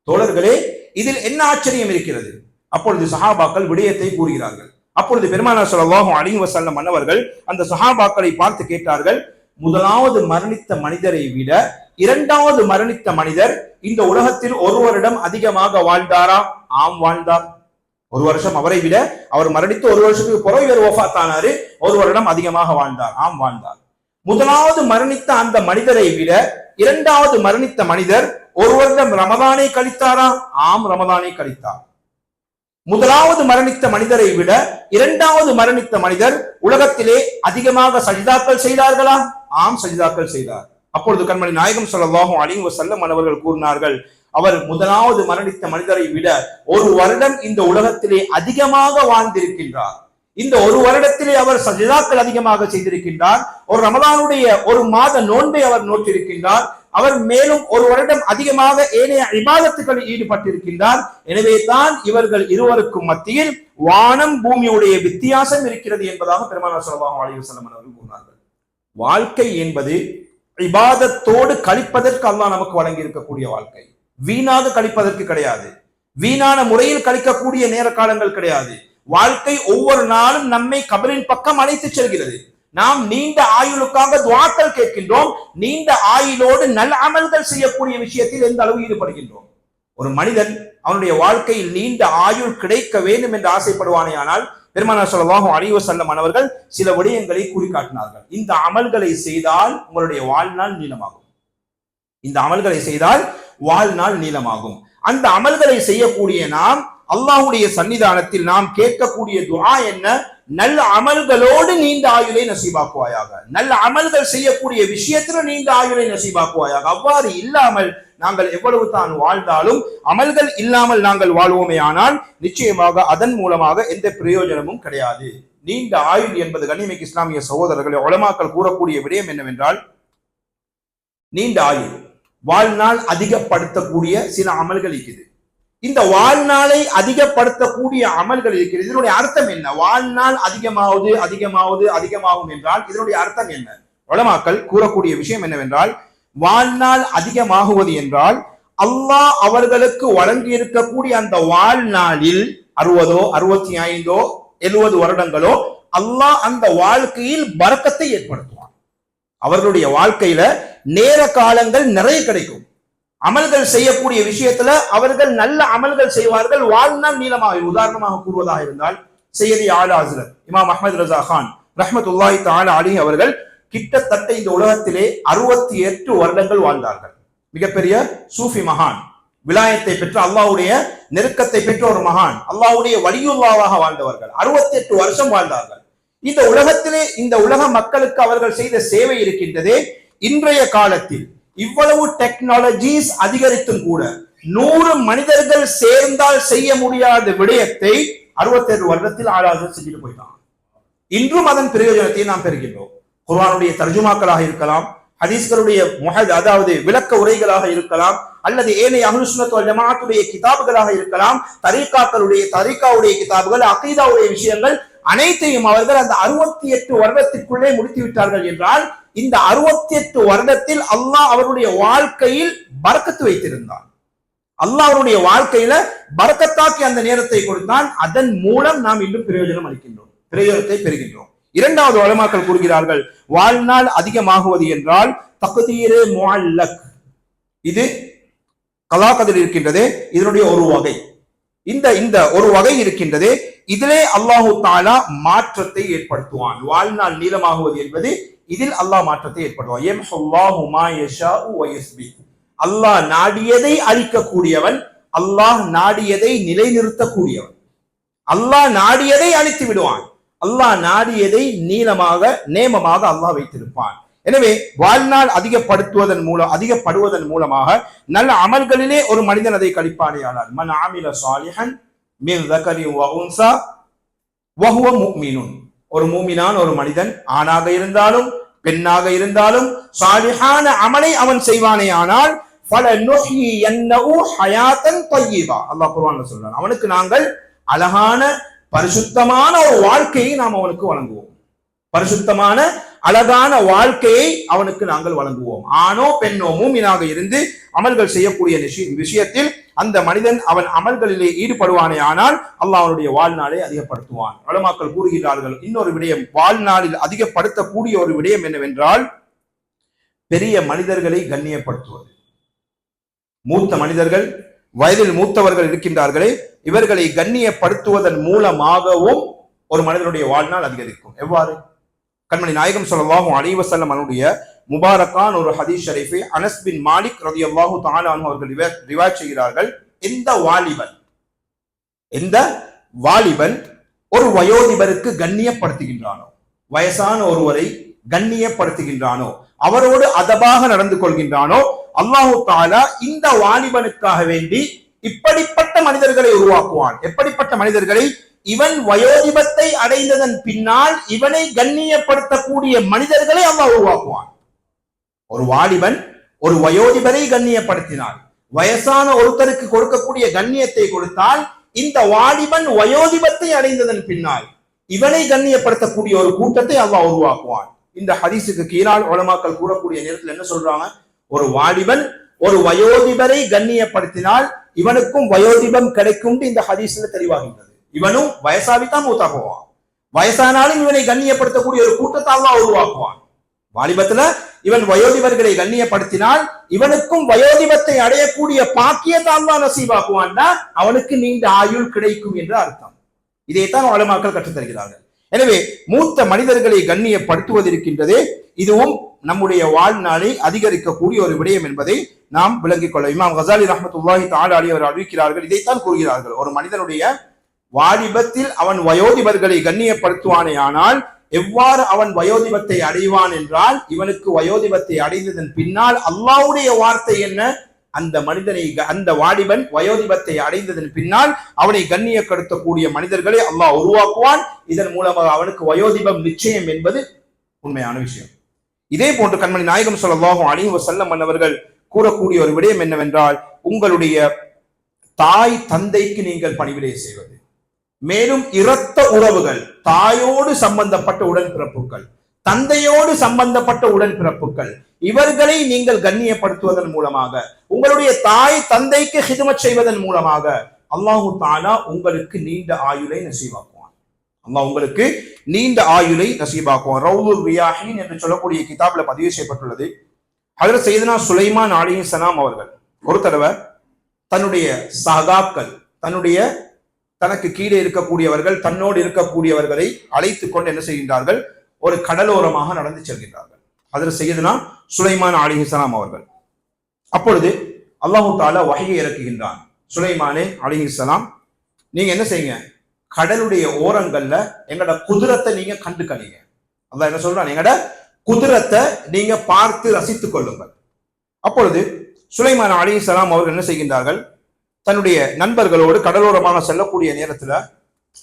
தோழர்களே, இதில் என்ன ஆச்சரியம் இருக்கிறது? அப்பொழுது சஹாபாக்கள் விடயத்தை கூறுகிறார்கள். அப்பொழுது பெருமானார் ஸல்லல்லாஹு அலைஹி வஸல்லம் அவர்கள் அந்த சஹாபாக்களை பார்த்து கேட்டார்கள், முதலாவது மரணித்த மனிதரை விட இரண்டாவது மரணித்த மனிதர் இந்த உலகத்தில் ஒரு வருடம் அதிகமாக வாழ்ந்தாரா? ஆம், வாழ்ந்தார். ஒரு வருஷம் அவரை விட அவர் மரணித்து ஒரு வருஷத்துக்கு பிறகு இவர் வஃபாத்தானாரு, ஒரு வருடம் அதிகமாக வாழ்ந்தார். ஆம், வாழ்ந்தார். முதலாவது மரணித்த அந்த மனிதரை விட இரண்டாவது மரணித்த மனிதர் ஒரு வருடம் ரமதானை கழித்தாரா? ஆம், ரமதானை கழித்தார். முதலாவது மரணித்த மனிதரை விட இரண்டாவது மரணித்த மனிதர் உலகத்திலே அதிகமாக சஜிதாக்கள் செய்தார்களா? ஆம், சஜிதாக்கள் செய்தார். அப்பொழுது கண்மணி நாயகம் ஸல்லல்லாஹு அலைஹி வஸல்லம் அவர்கள் கூறினார்கள், அவர் முதலாவது மரணித்த மனிதரை விட ஒரு வருடம் இந்த உலகத்திலே அதிகமாக வாழ்ந்திருக்கின்றார். இந்த ஒரு வருடத்திலே அவர் சஜிதாக்கள் அதிகமாக செய்திருக்கின்றார். ஒரு ரமலானுடைய ஒரு மாத நோன்பை அவர் நோற்றிருக்கின்றார். அவர் மேலும் ஒரு வருடம் அதிகமாக ஏனைய இபாதத்துகளில் ஈடுபட்டிருக்கின்றார். எனவே தான் இவர்கள் இருவருக்கும் மத்தியில் வானம் பூமியுடைய வித்தியாசம் இருக்கிறது என்பதாக பெருமானார் ஸல்லல்லாஹு அலைஹி வஸல்லம் அவர்கள் கூறினார்கள். வாழ்க்கை என்பது இபாதத்தோடு கழிப்பதற்கு அல்லாஹ் நமக்கு வழங்கி இருக்கக்கூடிய வாழ்க்கை, வீணாக கழிப்பதற்கு கிடையாது. வீணான முறையில் கழிக்கக்கூடிய நேர காலங்கள் கிடையாது. வாழ்க்கை ஒவ்வொரு நாளும் நம்மை கபரின் பக்கம் அழைத்து செல்கிறது. நாம் நீண்ட ஆயுளுக்காக துஆக்கள் கேட்கின்றோம். நீண்ட ஆயுளோடு நல்ல அமல்கள் செய்யக்கூடிய விஷயத்தில் எந்த அளவு ஈடுபடுகின்றோம்? ஒரு மனிதன் அவனுடைய வாழ்க்கையில் நீண்ட ஆயுள் கிடைக்க வேண்டும் என்று ஆசைப்படுவானேயானால் பெருமானார் ஸல்லல்லாஹு அலைஹி வஸல்லம் அவர்கள் சில விடயங்களை கூறி காட்டினார்கள். இந்த அமல்களை செய்தால் உங்களுடைய வாழ்நாள் நீளமாகும். இந்த அமல்களை செய்தால் வாழ்நாள் நீளமாகும். அந்த அமல்களை செய்யக்கூடிய நாம் அல்லாஹ்வுடைய சன்னிதானத்தில் நாம் கேட்கக்கூடிய துஆ என்ன? நல்ல அமல்களோடு நீண்ட ஆயுளை நசீபாக்குவாயாக. நல்ல அமல்கள் செய்யக்கூடிய விஷயத்துல நீண்ட ஆயுளை நசீபாக்குவாயாக. அவ்வாறு இல்லாமல் நாங்கள் எவ்வளவு தான் வாழ்ந்தாலும் அமல்கள் இல்லாமல் நாங்கள் வாழ்வோமே ஆனால் நிச்சயமாக அதன் மூலமாக எந்த பிரயோஜனமும் கிடையாது. நீண்ட ஆயுள் என்பது கண்ணியமிக்க இஸ்லாமிய சகோதரர்களை உலமாக்கள் கூறக்கூடிய விடயம் என்னவென்றால், நீண்ட ஆயுள் வாழ்நாள் அதிகப்படுத்தக்கூடிய சில அமல்கள் இருக்குது. இந்த வாழ்நாளை அதிகப்படுத்தக்கூடிய அமல்கள் இருக்கிறது. இதனுடைய அர்த்தம் என்ன? வாழ்நாள் அதிகமாவது அதிகமாவது அதிகமாகும் என்றால் இதனுடைய அர்த்தம் என்ன? உலமாக்கள் கூறக்கூடிய விஷயம் என்னவென்றால், வாழ்நாள் அதிகமாகுவது என்றால் அல்லாஹ் அவர்களுக்கு வழங்கி இருக்கக்கூடிய அந்த வாழ்நாளில் 60 65 70 வருடங்களோ அல்லாஹ் அந்த வாழ்க்கையில் பரக்கத்தை ஏற்படுத்துவான். அவர்களுடைய வாழ்க்கையில நேர காலங்கள் நிறைய கிடைக்கும். அமல்கள் செய்யக்கூடிய விஷயத்துல அவர்கள் நல்ல அமல்கள் செய்வார்கள், வாழ்நாள் நீளமாக. உதாரணமாக கூறுவதாக இருந்தால் சையதி ஆல ஹஸ்ரத் இமாம் அஹ்மத் ரஸா கான் ரஹ்மத்துல்லாஹி தஆலா அலைஹி அவர்கள் கிட்டத்தட்ட இந்த உலகத்திலே 68 வருடங்கள் வாழ்ந்தார்கள். மிகப்பெரிய சூஃபி மகான், விலாயத்தை பெற்ற அல்லாஹ்வுடைய நெருக்கத்தை பெற்ற ஒரு மகான், அல்லாஹ்வுடைய வலியுல்லாவாக வாழ்ந்தவர்கள். 68 வருஷம் வாழ்ந்தார்கள். இந்த உலகத்திலே இந்த உலக மக்களுக்கு அவர்கள் செய்த சேவை இருக்கின்றதே, இன்றைய காலத்தில் இவ்வளவு டெக்னாலஜிஸ் அதிகரித்தும் கூட 100 மனிதர்கள் சேர்ந்தால் செய்ய முடியாத விடயத்தை 67 வருடத்தில் ஆளாக செஞ்சுட்டு போயிட்டான். இன்றும் அதன் பிரயோஜனத்தை நாம் பெறுகின்றோம். குர்ஆனுடைய தர்ஜுமாக்களாக இருக்கலாம், ஹதீஸ்களுடைய அதாவது விளக்க உரைகளாக இருக்கலாம், அல்லது ஏனைய அஹ்லுஸ் சுன்னத் வல் ஜமாஅத்துடைய கிதாபுகளாக இருக்கலாம், தரீகாவுடைய கிதாபுகள், அகீதாவுடைய விஷயங்கள் அனைத்தையும் அவர்கள் அந்த 68 வருடத்திற்குள்ளே முடித்து விட்டார்கள் என்றால், இந்த 68 வருடத்தில் அல்லாஹ் அவருடைய வாழ்க்கையில் பரக்கத்து வைத்திருந்தான். அல்லாஹ் அவருடைய வாழ்க்கையில பரக்கத்தாக்கி அந்த நேரத்தை கொடுத்தான். அதன் மூலம் நாம் இன்னும் பிரயோஜனத்தை பெறுகின்றோம். இரண்டாவது உலமாக்கள் கூறுகிறார்கள், வாழ்நாள் அதிகமாகுவது என்றால் தக்தீரே முஅல்லக், இது கலாக்கதில் இருக்கின்றது, இதனுடைய ஒரு வகை. இந்த ஒரு வகை இருக்கின்றது, இதிலே அல்லாஹு தஆலா மாற்றத்தை ஏற்படுத்துவான். வாழ்நாள் நீளமாகுவது என்பது இதில் அல்லாஹ் மாற்றத்தை ஏற்படுத்துவான். யம்ஹுல்லாஹு மா யஷாஉ வ யுஸ்பித், அல்லாஹ் நாடியதை அழிக்கக்கூடியவன், அல்லாஹ் நாடியதை நிலைநிறுத்தக்கூடியவன். அல்லாஹ் நாடியதை அழித்து விடுவான், அல்லாஹ் நாடியதை நேமமாக அல்லாஹ் வைத்திருப்பான். எனவே வாழ்நாள் அதிகப்படுவதன் மூலமாக நல்ல அமல்களிலே ஒரு மனிதன் அதை கழிப்பானேயானார். மன் ஆமில சாலிஹன் மின் ذكر وانثى وهو مؤمن, ஒரு மூமினான ஒரு மனிதன் ஆணாக இருந்தாலும் பெண்ணாக இருந்தாலும் சாலிஹான அமலை அவன் செய்வானே ஆனால் ஃபலனுஹ்யியன்னஹு ஹயாத்தன் தய்யிபா, அல்லாஹ் குர்ஆன்ல சொல்றான், அவனுக்கு நாங்கள் அழகான பரிசுத்தமான ஒரு வாழ்க்கையை நாம் அவனுக்கு வழங்குவோம். பரிசுத்தமான அழகான வாழ்க்கையை அவனுக்கு நாங்கள் வழங்குவோம். ஆணோ பெண்ணோ மூமினாக இருந்து அமல்கள் செய்யக்கூடிய விஷயத்தில் அந்த மனிதன் அவன் அமல்களிலே ஈடுபடுவானே ஆனால் அல்லாஹ் அவனுடைய வாழ்நாளை அதிகப்படுத்துவான். உலமாக்கள் கூறுகிறார்கள், இன்னொரு விடயம், வாழ்நாளில் அதிகப்படுத்தக்கூடிய ஒரு விடயம் என்னவென்றால் பெரிய மனிதர்களை கண்ணியப்படுத்துவது. மூத்த மனிதர்கள், வயதில் மூத்தவர்கள் இருக்கின்றார்களே, இவர்களை கண்ணியப்படுத்துவதன் மூலமாகவும் ஒரு மனிதனுடைய வாழ்நாள் அதிகரிக்கும். எவ்வாறு? கண்மணி நாயகம் ஸல்லல்லாஹு அலைஹி வஸல்லம் அவருடைய முபாரக்கான ஒரு ஹதீஸ் ஷரீஃபை அனஸ் பின் மாலிக் ரலியல்லாஹு தஆலா அன்ஹு அவர்கள் ரிவாயத் செய்கிறார்கள். எந்த வாலிபன் ஒரு வயோதிபருக்கு கண்ணியப்படுத்துகின்றானோ, வயசான ஒருவரை கண்ணியப்படுத்துகின்றானோ, அவரோடு அதபாக நடந்து கொள்கின்றானோ, அல்லாஹு தஆலா இந்த வாலிபனுக்காக வேண்டி இப்படிப்பட்ட மனிதர்களை உருவாக்குவான். எப்படிப்பட்ட மனிதர்களை? இவன் வயோதிபத்தை அடைந்ததன் பின்னால் இவனை கண்ணியப்படுத்தக்கூடிய மனிதர்களை அல்லாஹ் உருவாக்குவான். ஒரு வாலிபன் ஒரு வயோதிபரை கண்ணியப்படுத்தினார், வயசான ஒருத்தருக்கு கொடுக்கக்கூடிய கண்ணியத்தை கொடுத்தால், இந்த வாலிபன் வயோதிபத்தை அடைந்ததன் பின்னால் இவனை கண்ணியப்படுத்தக்கூடிய ஒரு கூட்டத்தை அல்லாஹ் உருவாக்குவான். இந்த ஹதீஸுக்கு கீழால் உலமாக்கள் கூறக்கூடிய நேரத்தில் என்ன சொல்றாங்க? ஒரு வாலிபன் ஒரு வயோதிபரை கண்ணியப்படுத்தினால் இவனுக்கும் வயோதிபம் கிடைக்கும். இந்த ஹதீஸ்ல தெளிவாகின்றது. இவனும் வயசாவித்தான் மூத்தா போவான். வயசானாலும் இவனை கண்ணியப்படுத்தக்கூடிய ஒரு கூட்டத்தை அல்லாஹ் உருவாக்குவான். வாலிபத்துல இவன் வயோதிபர்களை கண்ணியப்படுத்தினால் இவனுக்கும் வயோதிபத்தை அடையக்கூடிய பாக்கியத்தை அல்லாஹ் நசீபாக்குவான்னா அவனுக்கு நீண்ட ஆயுள் கிடைக்கும் என்று அர்த்தம். இதைத்தான் உலமாக்கள் கற்றுத் தருகிறார்கள். எனவே மூத்த மனிதர்களை கண்ணியப்படுத்துவதற்கின்றதே இதுவும் நம்முடைய வாழ்நாளை அதிகரிக்கக்கூடிய ஒரு விடயம் என்பதை நாம் விளங்கிக் கொள்ள. இமாம் கஸாலி ரஹ்மத்துல்லாஹி தஆலா அலைஹி அவர்கள் அறிவிக்கிறார்கள், இதைத்தான் கூறுகிறார்கள், ஒரு மனிதனுடைய வாலிபத்தில் அவன் வயோதிபர்களை கண்ணியப்படுத்துவானே ஆனால் எவ்வாறு அவன் வயோதிபத்தை அடைவான் என்றால், இவனுக்கு வயோதிபத்தை அடைந்ததன் பின்னால் அல்லாஹ்வுடைய வார்த்தை என்ன? அந்த வாலிபன் வயோதிபத்தை அடைந்ததன் பின்னால் அவனை கண்ணியப்படுத்தக்கூடிய மனிதர்களை அல்லாஹ் உருவாக்குவான். இதன் மூலமாக அவனுக்கு வயோதிபம் நிச்சயம் என்பது உண்மையான விஷயம். இதே போன்று கண்மணி நாயகம் ஸல்லல்லாஹு அலைஹி வஸல்லம் அவர்கள் கூறக்கூடிய ஒரு விடயம் என்னவென்றால், உங்களுடைய தாய் தந்தைக்கு நீங்கள் பணிவிடை செய்வது, மேலும் இரத்த உறவுகள், தாயோடு சம்பந்தப்பட்ட உடன்பிறப்புகள், தந்தையோடு சம்பந்தப்பட்ட உடன்பிறப்புகள், இவர்களை நீங்கள் கண்ணியப்படுத்துவதன் மூலமாக, உங்களுடைய தாய் தந்தைக்கு ஹிதுமத் செய்வதன் மூலமாக அல்லாஹு தஆலா உங்களுக்கு நீண்ட ஆயுளை நசீபாக்குவான். அல்லாஹ் உங்களுக்கு நீண்ட ஆயுளை நசீபாக்குவான். ரவுலுர் ரியாஹின் என்று சொல்லக்கூடிய கிதாப்ல பதிவு செய்யப்பட்டுள்ளது. ஹஜ்ரத் சையதுனா சுலைமான் அலைஹிஸ்ஸலாம் அவர்கள் ஒரு தடவை தன்னுடைய சகாக்கள், தனக்கு கீழே இருக்கக்கூடியவர்கள், தன்னோடு இருக்கக்கூடியவர்களை அழைத்துக் கொண்டு என்ன செய்கின்றார்கள்? ஒரு கடலோரமாக நடந்து செல்கின்றார்கள். ஹஜ்ரத் சையதுனா சுலைமான் அலைஹிஸ்ஸலாம் அவர்கள். அப்பொழுது அல்லாஹு தஆலா வஹ்யை இறக்குகின்றான். சுலைமானே அலைஹிஸ்ஸலாம், நீங்க என்ன செய்யுங்க, கடலுடைய ஓரங்கள்ல எங்கட குதிரத்தை நீங்க கண்டு கழிங்க. அல்லாஹ் என்ன சொல்றான்? எங்கட குதிரத்தை நீங்க பார்த்து ரசித்துக் கொள்ளுங்கள். அப்பொழுது சுலைமான் அலைஹிஸ்ஸலாம் அவர்கள் என்ன செய்கின்றார்கள்? தன்னுடைய நண்பர்களோடு கடலோரமாக செல்லக்கூடிய நேரத்துல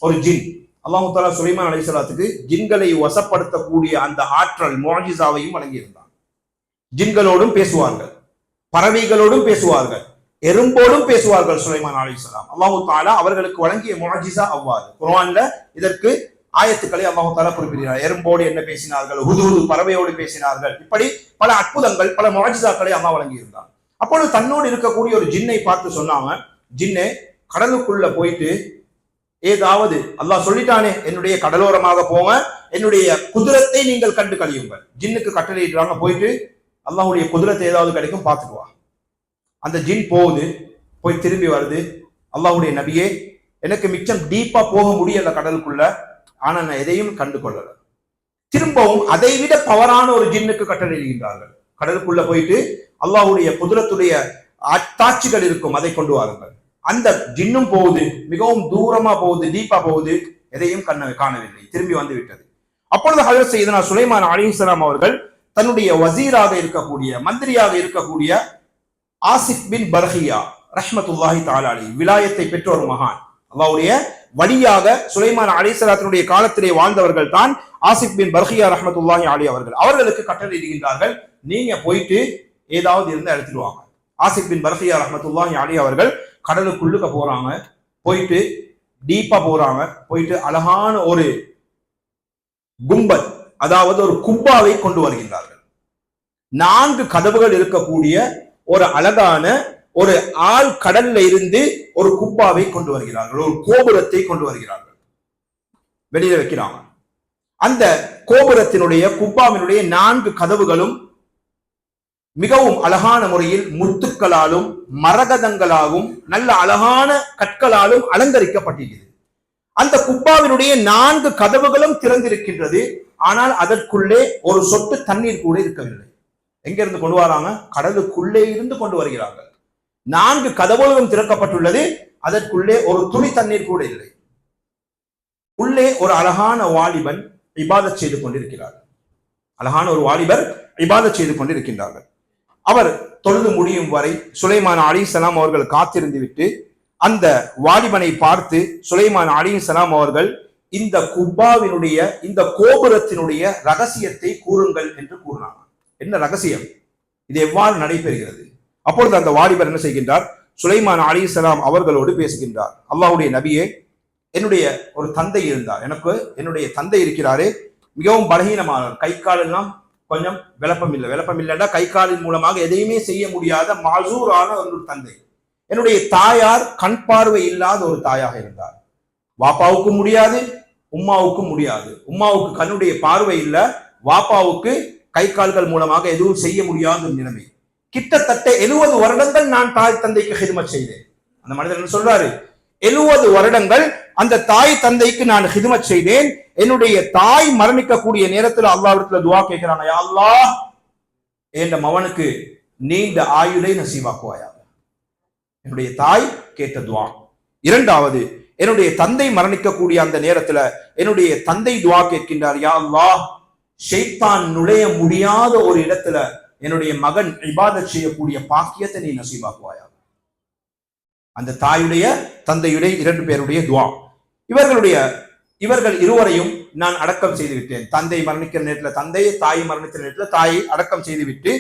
ஒரு ஜின். அல்லாஹு தஆலா சுலைமான் அலைஹிஸ்ஸலாத்துக்கு ஜின்களை வசப்படுத்தக்கூடிய அந்த ஆற்றல் முஅஜிஸாவையும் வழங்கியிருந்தான். ஜின்களோடும் பேசுவார்கள், பறவைகளோடும் பேசுவார்கள், எறும்போடும் பேசுவார்கள் சுலைமான் அலைஹிஸ்ஸலாம். அல்லாஹு தஆலா அவர்களுக்கு வழங்கிய முஅஜிஸா அவ்வாறு. குர்ஆன்ல இதற்கு ஆயத்துக்களை அல்லாஹு தஆலா குறிப்பிடுகிறார். எறும்போடு என்ன பேசினார்கள், ஹுதுஹுது பறவையோடு பேசினார்கள், இப்படி பல அற்புதங்கள், பல முஅஜிஸாக்களை அல்லாஹ் வழங்கியிருந்தான். அப்பொழுது தன்னோடு இருக்கக்கூடிய ஒரு ஜின்னை பார்த்து சொன்னாங்க, ஜின்னே, கடலுக்குள்ள போயிட்டு ஏதாவது அல்லாஹ் சொல்லிட்டானே என்னுடைய கடலோரமாக போங்க, என்னுடைய குதிரத்தை நீங்கள் கண்டு கழியுங்கள். ஜின்னுக்கு கட்டளையிடுறாங்க, போயிட்டு அல்லாஹ்வுடைய குதிரத்தை ஏதாவது கிடைக்கும் பார்த்துட்டு வா. அந்த ஜின் போகுது, போய் திரும்பி வருது, அல்லாஹ்வுடைய நபியே, எனக்கு மிச்சம் டீப்பா போக முடியல கடலுக்குள்ள, ஆனா நான் எதையும் கண்டு கொள்ளல. திரும்பவும் அதை விட பவரான ஒரு ஜின்னுக்கு கட்டளையிடுகின்றார்கள், கடலுக்குள்ள போயிட்டு அல்லாஹ்வுடைய குதிரத்துடைய அத்தாட்சிகள் இருக்கும், அதை கொண்டு வாருங்கள். அந்த ஜின்னும் போகுது, மிகவும் தூரமா போகுது, டீப்பா போகுது, எதையும் காணவில்லை, திரும்பி வந்து விட்டது. அப்பொழுது ஹஜ்ரத் சையதுனா சுலைமான் அலைஹிஸ்ஸலாம் அவர்கள் தன்னுடைய வசீராக இருக்கக்கூடிய, மந்திரியாக இருக்கக்கூடிய ஆசிப் பின் பர்ஹியா ரஹ்மத்துல்லாஹி தஆலா அலைஹி, விலாயத்தை பெற்ற ஒரு மகான், அல்லாஹ்வுடைய வலியாக சுலைமான் அலைஹிஸ்ஸலாத்தினுடைய காலத்திலே வாழ்ந்தவர்கள் தான் ஆசிப் பின் பர்ஹியா ரஹ்மத்துல்லாஹி அலைஹி அவர்கள். அவர்களுக்கு கட்டளையிடுகின்றார்கள், நீங்க போயிட்டு ஏதாவது இருந்தா எடுத்துட்டு வாங்க. ஆசிப் பின் பர்ஹியா ரஹ்மத்துல்லாஹி அலைஹி அவர்கள் கடலுக்குள்ளுக்க போறாங்க, போயிட்டு டீப்பா போறாங்க, போயிட்டு அழகான ஒரு கும்பத், அதாவது ஒரு குப்பாவை கொண்டு வருகின்றார்கள். 4 கதவுகள் இருக்கக்கூடிய ஒரு அழகான ஒரு ஆள் கடல்ல இருந்து ஒரு குப்பாவை கொண்டு வருகிறார்கள், ஒரு கோபுரத்தை கொண்டு வருகிறார்கள், வெளியில வைக்கிறாங்க. அந்த கோபுரத்தினுடைய குப்பாவினுடைய 4 கதவுகளும் மிகவும் அழகான முறையில் முத்துக்களாலும் மரகதங்களாலும் நல்ல அழகான கற்களாலும் அலங்கரிக்கப்பட்டிருக்கிறது. அந்த குப்பாவினுடைய 4 கதவுகளும் திறந்திருக்கின்றது. ஆனால் அதற்குள்ளே ஒரு சொட்டு தண்ணீர் கூட இருக்கவில்லை. எங்க இருந்து கொண்டு வராங்க? கடலுக்குள்ளே இருந்து கொண்டு வருகிறார்கள். 4 கதவுகளும் திறக்கப்பட்டுள்ளது, அதற்குள்ளே ஒரு துளி தண்ணீர் கூட இல்லை. உள்ளே ஒரு அழகான வாலிபன் இபாதத் செய்து கொண்டிருக்கிறார். அழகான ஒரு வாலிபர் இபாதத் செய்து கொண்டிருக்கின்றார்கள். அவர் தொழுது முடியும் வரை சுலைமான் அலைஹிஸ்ஸலாம் அவர்கள் காத்திருந்து விட்டு அந்த வாலிபனை பார்த்து சுலைமான் அலைஹிஸ்ஸலாம் அவர்கள் இந்த குப்பாவினுடைய, இந்த கோபுரத்தினுடைய ரகசியத்தை கூறுங்கள் என்று கூறினார். என்ன ரகசியம், இது எவ்வாறு நடைபெறுகிறது? அப்பொழுது அந்த வாலிபர் என்ன செய்கின்றார்? சுலைமான் அலைஹிஸ்ஸலாம் அவர்களோடு பேசுகின்றார். அல்லாஹ்வுடைய நபியே, என்னுடைய ஒரு தந்தை இருந்தார், எனக்கு என்னுடைய தந்தை இருக்கிறாரே, மிகவும் பலகீனமானவர், கை கால் எல்லாம் கொஞ்சம் விளப்பம் இல்லைன்னா கை காலின் மூலமாக எதையுமே செய்ய முடியாத மாசூரான ஒரு தந்தை. என்னுடைய தாயார் கண் பார்வை இல்லாத ஒரு தாயாக இருந்தார். வாப்பாவுக்கும் முடியாது, உம்மாவுக்கும் முடியாது. உம்மாவுக்கு கண்ணுடைய பார்வை இல்ல, வாப்பாவுக்கு கை கால்கள் மூலமாக எதுவும் செய்ய முடியாத ஒரு நிலைமை. கிட்டத்தட்ட 70 வருடங்கள் நான் தாய் தந்தைக்கு ஹிதுமத் செய்தேன். அந்த மனிதர் என்ன சொல்றாரு? 70 வருடங்கள் அந்த தாய் தந்தைக்கு நான் ஹிதுமத் செய்தேன். என்னுடைய தாய் மரணிக்கக்கூடிய நேரத்தில் அல்லாஹ்விடத்துல துஆ கேட்கிறாங்க, யா அல்லாஹ், என் மகனுக்கு நீண்ட ஆயுளை நசீவாக்குவாயாக. என்னுடைய தாய் கேட்ட துஆ. இரண்டாவது, என்னுடைய தந்தை மரணிக்கக்கூடிய அந்த நேரத்துல என்னுடைய தந்தை துஆ கேட்கின்றார், யா அல்லாஹ், ஷைத்தான் நுழைய முடியாத ஒரு இடத்துல என்னுடைய மகன் இபாதத் செய்யக்கூடிய பாக்கியத்தை நீ நசீவாக்குவாயாக. அந்த தாயுடைய தந்தையுடைய 2 பேருடைய துஆ. இவர்கள் இருவரையும் நான் அடக்கம் செய்து விட்டேன். தந்தை மரணிக்கிற நேரத்தில் தந்தையை, தாய் மரணிக்கிற நேரத்தில் தாயை அடக்கம் செய்து விட்டு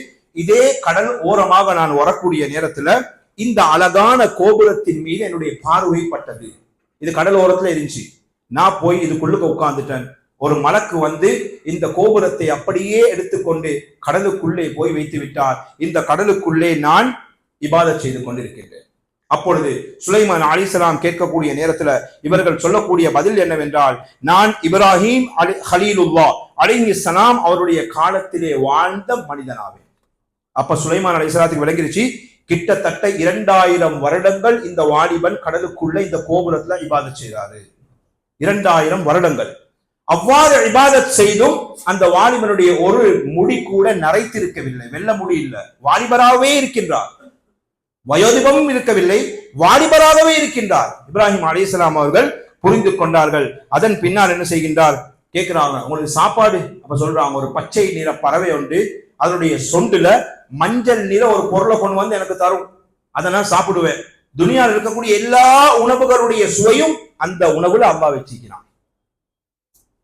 இதே கடல் ஓரமாக நான் வரக்கூடிய நேரத்துல இந்த அழகான கோபுரத்தின் மீது என்னுடைய பார்வை பட்டது. இது கடல் ஓரத்துல இருந்துச்சு. நான் போய் இதுக்குள்ளுக்கு உட்கார்ந்துட்டேன். ஒரு மலக்கு வந்து இந்த கோபுரத்தை அப்படியே எடுத்துக்கொண்டு கடலுக்குள்ளே போய் வைத்து விட்டார். இந்த கடலுக்குள்ளே நான் இபாதத் செய்து கொண்டிருக்கின்றேன். அப்பொழுது சுலைமான் அலைஹிஸ்ஸலாம் கேட்கக்கூடிய நேரத்துல இவர்கள் சொல்லக்கூடிய பதில் என்னவென்றால், நான் இப்ராஹிம் கலீலுல்லாஹ் அலைஹிஸ்ஸலாம் அவருடைய காலத்திலே வாழ்ந்த மனிதனாவேன். அப்ப சுலைமான் அலைஹிஸ்ஸலாத்துக்கு விளங்கிருச்சு, கிட்டத்தட்ட 2000 வருடங்கள் இந்த வாலிபன் கடலுக்குள்ள இந்த கோபுரத்துல இபாதத் செய்தாரு. 2000 வருடங்கள். அவ்வாறு இபாதத் செய்தும் அந்த வாலிபனுடைய ஒரு முடி கூட நரைத்திருக்கவில்லை, வெள்ள முடி இல்ல, வாலிபராகவே இருக்கின்றார். வயோதிபமும் இருக்கவில்லை, வாலிபராகவே இருக்கின்றார். இப்ராஹிம் அலைஹிஸ்ஸலாம் அவர்கள் புரிந்து கொண்டார்கள். அதன் பின்னால் என்ன செய்கின்றார்? கேட்கிறாங்க, உங்களுக்கு சாப்பாடு? அப்ப சொல்றாங்க, ஒரு பச்சை நிற பறவை உண்டு, அதனுடைய சொண்டுல மஞ்சள் நிற ஒரு பொருளை கொண்டு வந்து எனக்கு தரும், அதை நான் சாப்பிடுவேன். துனியாவில் இருக்கக்கூடிய எல்லா உணவுகளுடைய சுவையும் அந்த உணவுல அல்லாஹ் வச்சிருக்கிறான்.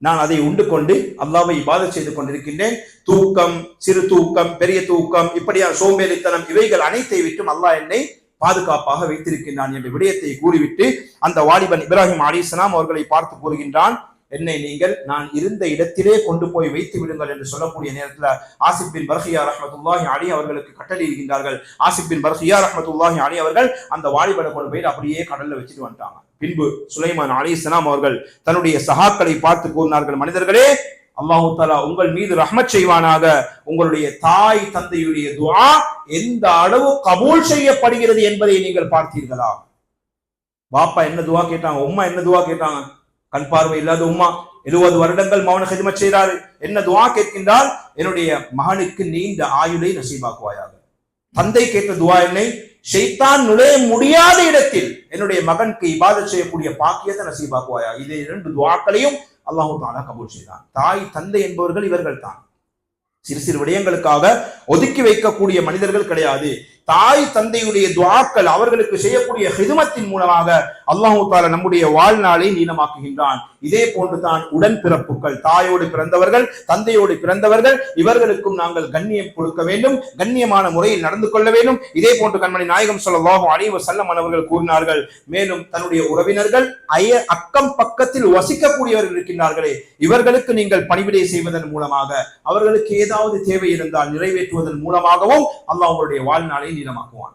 நான் அதை உண்டு கொண்டு அல்லாஹ்வை இபாதத் செய்து கொண்டிருக்கின்றேன். தூக்கம், சிறு தூக்கம், பெரிய தூக்கம், இப்படியான சோம்பேறித்தனம், இவைகள் அனைத்தை விட்டும் அல்லாஹ் என்னை பாதுகாப்பாக வைத்திருக்கின்றான் என்ற விடயத்தை கூறிவிட்டு அந்த வாலிபன் இப்ராஹிம் அலைஹிஸ்ஸலாம் அவர்களை பார்த்து கூறுகின்றான், என்னை நீங்கள் நான் இருந்த இடத்திலே கொண்டு போய் வைத்து விடுங்கள் என்று சொல்லக்கூடிய நேரத்தில் ஆசிப் பின் பர்கியா ரஹ்மத்துல்லாஹி அலைஹி அவர்களுக்கு கட்டளையிடுகின்றார்கள். ஆசிப் பின் பர்கியா ரஹ்மத்துல்லாஹி அலைஹி அவர்கள் அந்த வாலிபனை கொண்டு போய் அப்படியே கடல்ல வச்சுட்டு வந்துட்டாங்க. பின்பு சுலைமான் அலைஹிஸ்ஸலாம் அவர்கள் தன்னுடைய சகாக்களை பார்த்து கூறினார்கள், மனிதர்களே, அல்லாஹு தஆலா உங்கள் மீது ரஹ்மத் செய்வானாக. உங்களுடைய தாய் தந்தையுடைய துஆ எந்த அளவு கபூல் செய்யப்படுகிறது என்பதை நீங்கள் பார்த்தீர்களா? பாப்பா என்ன துஆ கேட்டாங்க, உம்மா என்ன துஆ கேட்டாங்க? கண் பார்வை இல்லாத உம்மா 70 வருடங்கள் மௌன ஹிதமத் செய்கிறார். என்ன துஆ கேட்கின்றால், என்னுடைய மகனுக்கு நீண்ட ஆயுளை நசீபாக்குவாயாக. தந்தை கேட்ட துஆ என்னை ஷைத்தான் நுழைய முடியாத இடத்தில் என்னுடைய மகனுக்கு இபாதத் செய்யக்கூடிய பாக்கியத்தை நசீபாக்குவாயா. இது 2 துஆக்களையும் அல்லாஹு தஆலா கபூல் செய்தான். தாய் தந்தை என்பவர்கள் இவர்கள் தான். சிறு சிறு விடயங்களுக்காக ஒதுக்கி வைக்கக்கூடிய மனிதர்கள் கிடையாது. தாய் தந்தையுடைய துஆக்கள், அவர்களுக்கு செய்யக்கூடிய ஹிதுமத்தின் மூலமாக அல்லாஹு தஆலா நம்முடைய வாழ்நாளை நீளமாக்குகின்றான். இதே போன்றுதான் உடன் பிறப்புகள், தாயோடு பிறந்தவர்கள், தந்தையோடு பிறந்தவர்கள், இவர்களுக்கும் நாங்கள் கண்ணியம் கொடுக்க வேண்டும், கண்ணியமான முறையில் நடந்து கொள்ள வேண்டும். இதே போன்று கண்மணி நாயகம் ஸல்லல்லாஹு அலைஹி வஸல்லம் அவர்கள் கூறினார்கள், மேலும் தன்னுடைய உறவினர்கள் அக்கம் பக்கத்தில் வசிக்கக்கூடியவர்கள் இருக்கின்றார்களே, இவர்களுக்கு நீங்கள் பணிவிடை செய்வதன் மூலமாக, அவர்களுக்கு ஏதாவது தேவை இருந்தால் நிறைவேற்றுவதன் மூலமாகவும் அல்லாஹ் உங்களுடைய வாழ்நாளை நீளமாக்குவான்.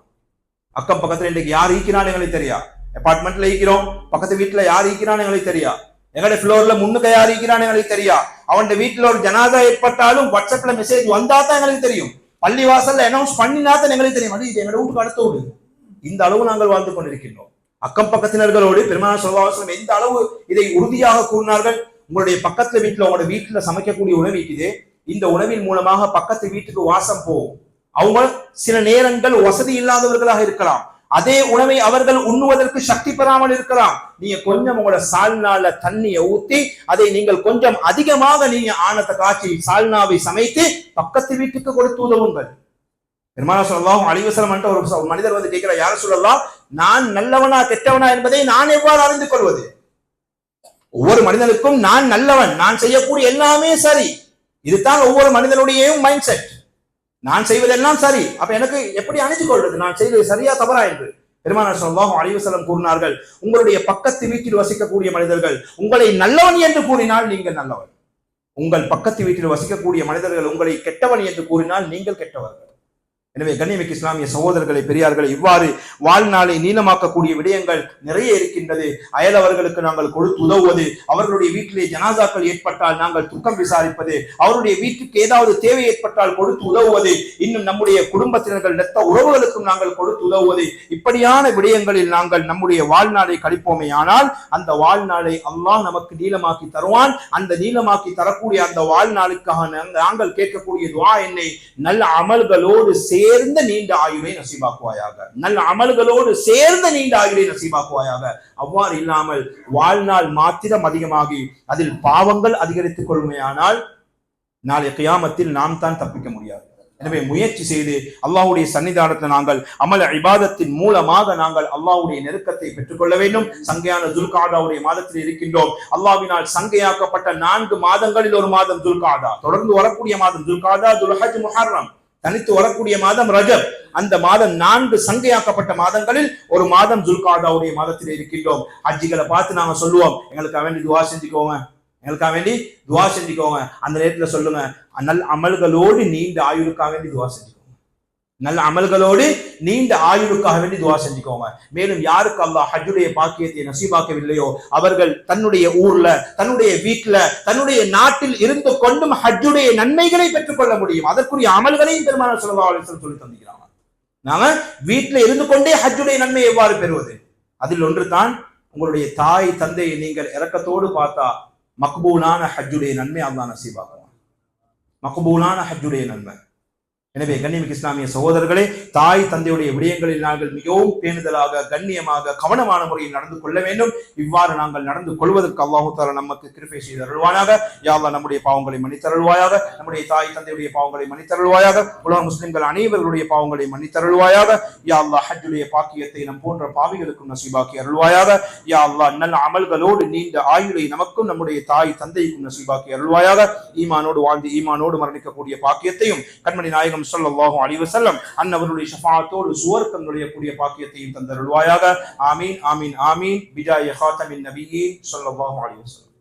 அக்கம் பக்கத்துல இன்றைக்கு யார் ஈக்கிறான்னு எங்களுக்கு தெரியா, அபார்ட்மெண்ட்ல ஈக்கிறோம், பக்கத்து வீட்டுல யார் ஈக்கிறான்னு எங்களுக்கு தெரியா, எங்களுடைய ஃப்ளோர்ல முன்னுக்கு யார் ஈக்கிறான்னு எங்களுக்கு தெரியா, அவன் வீட்டுல ஒரு ஜனாதா ஏற்பட்டாலும் வாட்ஸ்அப்ல மெசேஜ் வந்தா தான் எங்களுக்கு தெரியும், பள்ளி வாசல்ல அனௌன்ஸ் பண்ணினா தான் எங்களுக்கு தெரியும். அது எங்க வீட்டுக்கு அடுத்த வீடு. இந்த அளவு நாங்கள் வாழ்ந்து கொண்டிருக்கின்றோம். அக்கம் பக்கத்தினர்களோடு பெருமானார் ஸல்லல்லாஹு அலைஹி வஸல்லம் எந்த அளவு இதை உறுதியாக கூறினார்கள். உங்களுடைய பக்கத்துல வீட்டுல, உங்களோட வீட்டுல சமைக்கக்கூடிய உணவு இருக்குது, இந்த உணவின் மூலமாக பக்கத்து வீட்டுக்கு வாசம் போகும். அவங்க சில நேரங்கள் வசதி இல்லாதவர்களாக இருக்கலாம், அதே உணவை அவர்கள் உண்ணுவதற்கு சக்தி பெறாமல் இருக்கலாம். நீங்க கொஞ்சம் உங்களோட சால்னால தண்ணியை ஊத்தி, அதை நீங்கள் கொஞ்சம் அதிகமாக நீங்க ஆனத்தை காய்ச்சி சால்னாவை சமைத்து பக்கத்து வீட்டுக்கு கொடுத்து உதவுங்கள். பெருமானார் ஸல்லல்லாஹு அலைஹி வஸல்லம் ஒரு மனிதர் வந்து கேட்கிறார், யார சொல்லலாம், நான் நல்லவனா கெட்டவனா என்பதை நான் எவ்வாறு அறிந்து கொள்வது? ஒவ்வொரு மனிதனுக்கும் நான் நல்லவன், நான் செய்யக்கூடிய எல்லாமே சரி, இதுதான் ஒவ்வொரு மனிதனுடைய மைண்ட் செட். நான் செய்வதெல்லாம் சரி, அப்ப எனக்கு எப்படி அணிந்து கொள்வது, நான் செய்வது சரியா தவறா என்று பெருமானார் ஸல்லல்லாஹு அலைஹி வஸல்லம் கூறினார்கள், உங்களுடைய பக்கத்து வீட்டில் வசிக்கக்கூடிய மனிதர்கள் உங்களை நல்லவன் என்று கூறினால் நீங்கள் நல்லவன், உங்கள் பக்கத்து வீட்டில் வசிக்கக்கூடிய மனிதர்கள் உங்களை கெட்டவன் என்று கூறினால் நீங்கள் கெட்டவர்கள். எனவே கண்ணியமிக்க இஸ்லாமிய சகோதரர்களை, பெரியார்களை, இவ்வாறு வாழ்நாளை நீளமாக்கக்கூடிய விடயங்கள் நிறைய இருக்கின்றது. அயலவர்களுக்கு நாங்கள் கொடுத்து உதவுவது, அவர்களுடைய வீட்டிலே ஜனாசாக்கள் ஏற்பட்டால் நாங்கள் துக்கம் விசாரிப்பது, அவருடைய வீட்டுக்கு ஏதாவது தேவை ஏற்பட்டால் கொடுத்து உதவுவது, இன்னும் நம்முடைய குடும்பத்தினர்கள் இரத்த உறவுகளுக்கும் நாங்கள் கொடுத்து உதவுவது, இப்படியான விடயங்களில் நாங்கள் நம்முடைய வாழ்நாளை கழிப்போமே ஆனால் அந்த வாழ்நாளை அல்லாஹ் நமக்கு நீளமாக்கி தருவான். அந்த நீளமாக்கி தரக்கூடிய அந்த வாழ்நாளுக்காக நாங்கள் கேட்கக்கூடிய துஆ என்னை நல்ல அமல்களோடு சேர்ந்த நீண்ட ஆயுளை நசீபாக்குவாயாக, நல்ல அமல்களோடு சேர்ந்த நீண்ட ஆயுளை நசீபாக்குவாயாக. அவ்வாறு இல்லாமல் வாழ்நாள் மாத்திரம் அதிகமாகி அதில் பாவங்கள் அதிகரித்துக் கொள்மையானால் நாளை கியாமத்தில் நாம் தான் தப்பிக்க முடியாது. எனவே முயற்சி செய்து அல்லாஹ்வுடைய சன்னிதானத்தில் நாங்கள் அமல் இபாதத்தின் மூலமாக நாங்கள் அல்லாஹ்வுடைய நெருக்கத்தை பெற்றுக்கொள்ள வேண்டும். சங்கையான துல்காதாவுடைய மாதத்தில் இருக்கின்றோம். அல்லாஹ்வினால் சங்கையாக்கப்பட்ட 4 மாதங்களில் ஒரு மாதம் துல்காதா, தொடர்ந்து வரக்கூடிய மாதம் துல்காதா, துல்ஹஜ், முஹர்ரம், தனித்து வரக்கூடிய மாதம் ரஜப். அந்த மாதம் 4 சங்கையாக்கப்பட்ட மாதங்களில் ஒரு மாதம் துல்காதாவுடைய மாதத்தில் இருக்கின்றோம். ஹஜ்ஜிகளை பார்த்து நாங்க சொல்லுவோம், எங்களுக்காக வேண்டி துவா செஞ்சுக்கோங்க, எங்களுக்காக வேண்டி துவா செஞ்சுக்கோங்க. அந்த நேரத்துல சொல்லுங்க, நல்ல அமல்களோடு நீண்ட ஆயுளுக்காக வேண்டி துவா செஞ்சுக்கோங்க, நல்ல அமல்களோடு நீண்ட ஆயுளுக்காக வேண்டி துவா செஞ்சுக்கோங்க. மேலும் யாருக்கு அல்லாஹ் ஹஜ்ஜுடைய பாக்கியத்தை நசீபாக்கவில்லையோ அவர்கள் தன்னுடைய ஊர்ல, தன்னுடைய வீட்டுல, தன்னுடைய நாட்டில் இருந்து கொண்டும் ஹஜ்ஜுடைய நன்மைகளை பெற்றுக்கொள்ள முடியும். அதற்குரிய அமல்களையும் பெருமானார் ஸல்லல்லாஹு அலைஹி வஸல்லம் சொல்லி தந்திருக்கிறாங்க. நாம வீட்டுல இருந்து கொண்டே ஹஜ்ஜுடைய நன்மை எவ்வாறு பெறுவது? அதில் ஒன்று தான் உங்களுடைய தாய் தந்தையை நீங்கள் இரக்கத்தோடு பார்த்தா மக்பூலான ஹஜ்ஜுடைய நன்மை அல்லாஹ் நசீபாக்குவான். மக்பூலான ஹஜ்ஜுடைய நன்மை. எனவே கண்ணியமிக்க இஸ்லாமிய சகோதரர்களே, தாய் தந்தையுடைய விடயங்களில் நாங்கள் மிகவும் பேணுதலாக, கண்ணியமாக, கவனமான முறையில் நடந்து கொள்ள வேண்டும். இவ்வாறு நாங்கள் நடந்து கொள்வதற்கு அல்லாஹு தஆலா நமக்கு கிருபை செய்து அருள்வானாக. யா அல்லாஹ் நம்முடைய பாவங்களை மன்னித்தருள்வாயாக, நம்முடைய தாய் தந்தையுடைய பாவங்களை மன்னித்தருள்வாயாக, உலக முஸ்லிம்கள் அனைவருடைய பாவங்களை மன்னித்தருள்வாயாக. யா அல்லாஹ் ஹஜ்ஜுடைய பாக்கியத்தை நம் போன்ற பாவிகளுக்கும் நசீபாக்கி அருள்வாயாக. யா அல்லாஹ் நல்ல அமல்களோடு நீண்ட ஆயுளை நமக்கும் நம்முடைய தாய் தந்தைக்கும் நசீபாக்கி அருள்வாயாக. ஈமானோடு வாழ்ந்து ஈமானோடு மரணிக்கக்கூடிய பாக்கியத்தையும் கண்மணி நாயகம் ஸல்லல்லாஹு அலைஹி வஸல்லம் அன்னவருடைய ஷஃபாஅத்தோடு சுவர்க்கம் நுழையக்கூடிய பாக்கியத்தையும் தந்தருள்வாயாக. ஆமீன் ஆமீன் ஆமீன். பிஜாய ஹாத்தமின் நபியீன் ஸல்லல்லாஹு அலைஹி வஸல்லம்.